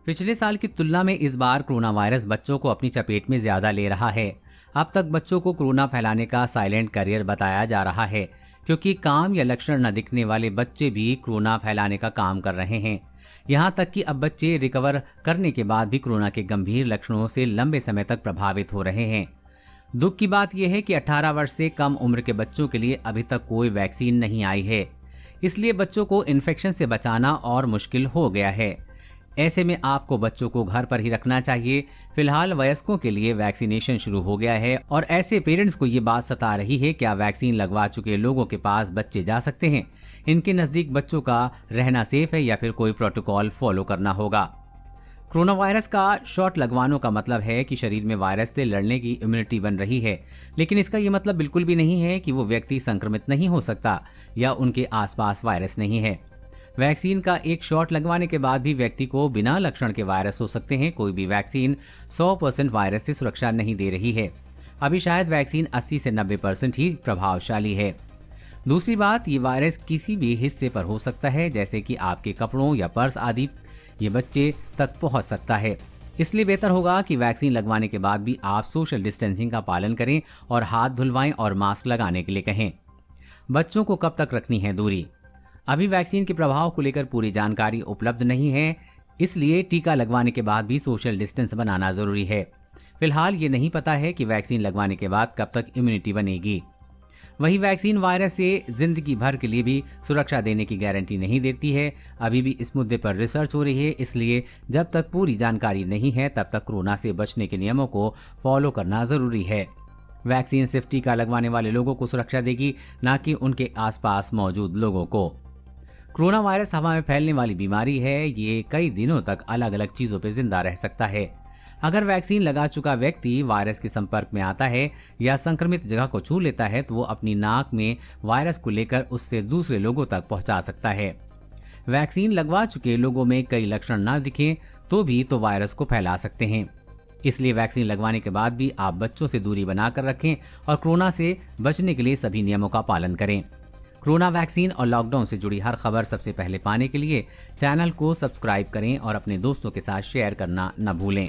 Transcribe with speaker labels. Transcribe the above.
Speaker 1: पिछले साल की तुलना में इस बार कोरोना वायरस बच्चों को अपनी चपेट में ज्यादा ले रहा है। अब तक बच्चों को कोरोना फैलाने का साइलेंट करियर बताया जा रहा है, क्योंकि काम या लक्षण न दिखने वाले बच्चे भी कोरोना फैलाने का काम कर रहे हैं। यहाँ तक कि अब बच्चे रिकवर करने के बाद भी कोरोना के गंभीर लक्षणों से लंबे समय तक प्रभावित हो रहे हैं। दुख की बात यह है कि 18 वर्ष से कम उम्र के बच्चों के लिए अभी तक कोई वैक्सीन नहीं आई है। इसलिए बच्चों को इन्फेक्शन से बचाना और मुश्किल हो गया है। ऐसे में आपको बच्चों को घर पर ही रखना चाहिए। फिलहाल वयस्कों के लिए वैक्सीनेशन शुरू हो गया है और ऐसे पेरेंट्स को ये बात सता रही है, क्या वैक्सीन लगवा चुके लोगों के पास बच्चे जा सकते हैं? इनके नजदीक बच्चों का रहना सेफ है या फिर कोई प्रोटोकॉल फॉलो करना होगा? कोरोना वायरस का शॉट लगवाने का मतलब है कि शरीर में वायरस से लड़ने की इम्यूनिटी बन रही है, लेकिन इसका ये मतलब बिल्कुल भी नहीं है कि वो व्यक्ति संक्रमित नहीं हो सकता या उनके आसपास वायरस नहीं है। वैक्सीन का एक शॉट लगवाने के बाद भी व्यक्ति को बिना लक्षण के वायरस हो सकते हैं। कोई भी वैक्सीन 100% वायरस से सुरक्षा नहीं दे रही है। अभी शायद वैक्सीन 80 से 90% ही प्रभावशाली है। दूसरी बात, ये वायरस किसी भी हिस्से पर हो सकता है, जैसे कि आपके कपड़ों या पर्स आदि। ये बच्चे तक पहुंच सकता है। इसलिए बेहतर होगा कि वैक्सीन लगवाने के बाद भी आप सोशल डिस्टेंसिंग का पालन करें और हाथ धुलवाएं और मास्क लगाने के लिए कहें। बच्चों को कब तक रखनी है दूरी? अभी वैक्सीन के प्रभाव को लेकर पूरी जानकारी उपलब्ध नहीं है, इसलिए टीका लगवाने के बाद भी सोशल डिस्टेंस बनाना जरूरी है। फिलहाल ये नहीं पता है कि वैक्सीन लगवाने के बाद कब तक इम्यूनिटी बनेगी। वही वैक्सीन वायरस से जिंदगी भर के लिए भी सुरक्षा देने की गारंटी नहीं देती है। अभी भी इस मुद्दे पर रिसर्च हो रही है, इसलिए जब तक पूरी जानकारी नहीं है तब तक कोरोना से बचने के नियमों को फॉलो करना जरूरी है। वैक्सीन सिर्फ टीका लगवाने वाले लोगों को सुरक्षा देगी, न कि उनके आसपास मौजूद लोगों को। कोरोना वायरस हवा में फैलने वाली बीमारी है। ये कई दिनों तक अलग अलग चीजों पर जिंदा रह सकता है। अगर वैक्सीन लगा चुका व्यक्ति वायरस के संपर्क में आता है या संक्रमित जगह को छू लेता है तो वो अपनी नाक में वायरस को लेकर उससे दूसरे लोगों तक पहुंचा सकता है। वैक्सीन लगवा चुके लोगों में कई लक्षण ना दिखें तो भी तो वायरस को फैला सकते हैं। इसलिए वैक्सीन लगवाने के बाद भी आप बच्चों से दूरी बनाकर रखें और कोरोना से बचने के लिए सभी नियमों का पालन करें। कोरोना वैक्सीन और लॉकडाउन से जुड़ी हर खबर सबसे पहले पाने के लिए चैनल को सब्सक्राइब करें और अपने दोस्तों के साथ शेयर करना न भूलें।